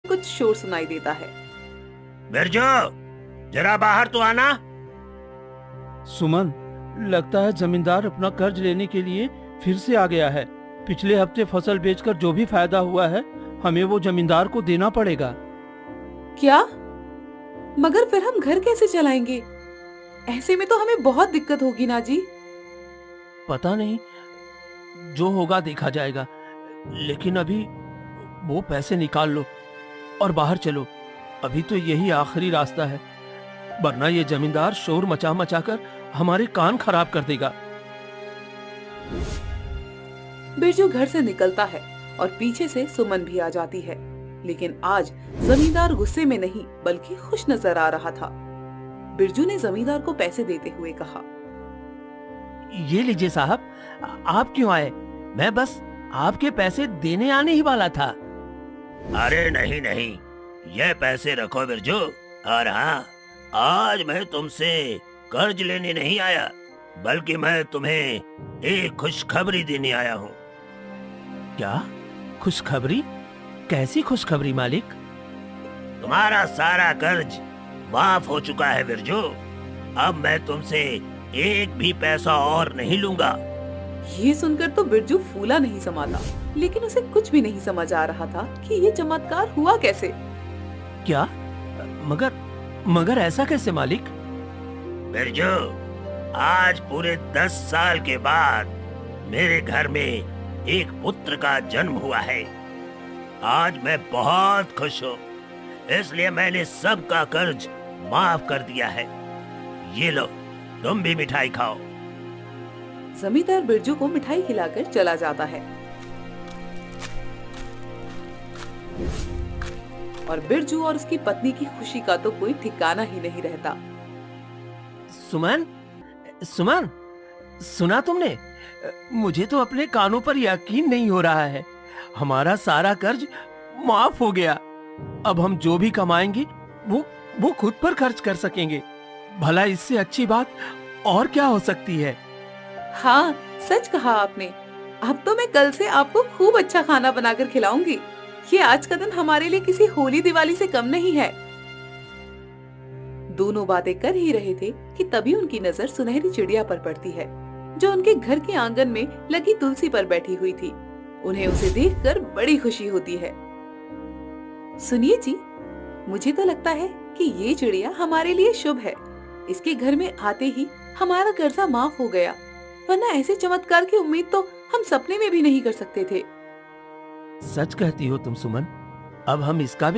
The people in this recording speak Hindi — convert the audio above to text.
कुछ शोर सुनाई देता है। बिरजू, जरा बाहर तो आना। सुमन, लगता है जमींदार अपना कर्ज लेने के लिए फिर से आ गया है। पिछले हफ्ते फसल बेचकर जो भी फायदा हुआ है हमें वो जमींदार को देना पड़ेगा। क्या? मगर फिर हम घर कैसे चलाएंगे? ऐसे में तो हमें बहुत दिक्कत होगी ना जी। पता नहीं, जो होगा देखा जाएगा। लेकिन अभी वो पैसे निकाल लो और बाहर चलो। अभी तो यही आखिरी रास्ता है, वरना ये जमींदार शोर मचा मचा कर हमारे कान खराब कर देगा। बिरजू घर से निकलता है और पीछे से सुमन भी आ जाती है। लेकिन आज जमींदार गुस्से में नहीं बल्कि खुश नजर आ रहा था। बिरजू ने जमींदार को पैसे देते हुए कहा, ये लीजिए साहब, आप क्यों आए? मैं बस आपके पैसे देने आने ही वाला था। अरे नहीं नहीं, ये पैसे रखो बिरजू। और हाँ, आज मैं तुमसे कर्ज लेने नहीं आया, बल्कि मैं तुम्हें एक खुशखबरी देने आया हूँ। क्या खुशखबरी? कैसी खुशखबरी मालिक? तुम्हारा सारा कर्ज माफ हो चुका है बिरजू। अब मैं तुमसे एक भी पैसा और नहीं लूंगा। ये सुनकर तो बिरजू फूला नहीं समाता, लेकिन उसे कुछ भी नहीं समझ आ रहा था कि ये चमत्कार हुआ कैसे। क्या? मगर ऐसा कैसे मालिक? बिरजू, आज पूरे 10 साल के बाद मेरे घर में एक पुत्र का जन्म हुआ है। आज मैं बहुत खुश हूँ, इसलिए मैंने सबका कर्ज माफ कर दिया है। ये लो, तुम भी मिठाई खाओ। जमींदार बिरजू को मिठाई खिलाकर चला जाता है और बिरजू और उसकी पत्नी की खुशी का तो कोई ठिकाना ही नहीं रहता। सुमन, सुमन, सुना तुमने? मुझे तो अपने कानों पर यकीन नहीं हो रहा है। हमारा सारा कर्ज माफ हो गया। अब हम जो भी कमाएंगे वो खुद पर खर्च कर सकेंगे। भला इससे अच्छी बात और क्या हो सकती है? हाँ, सच कहा आपने। अब तो मैं कल से आपको खूब अच्छा खाना बनाकर खिलाऊंगी। ये आज का दिन हमारे लिए किसी होली दिवाली से कम नहीं है। दोनों बातें कर ही रहे थे कि तभी उनकी नजर सुनहरी चिड़िया पर पड़ती है, जो उनके घर के आंगन में लगी तुलसी पर बैठी हुई थी। उन्हें उसे देखकर बड़ी खुशी होती है। सुनिए जी, मुझे तो लगता है कि ये चिड़िया हमारे लिए शुभ है। इसके घर में आते ही हमारा कर्जा माफ हो गया, वरना ऐसे चमत्कार की उम्मीद तो हम सपने में भी नहीं कर सकते थे। सच कहती हो तुम सुमन। अब हम इसका भी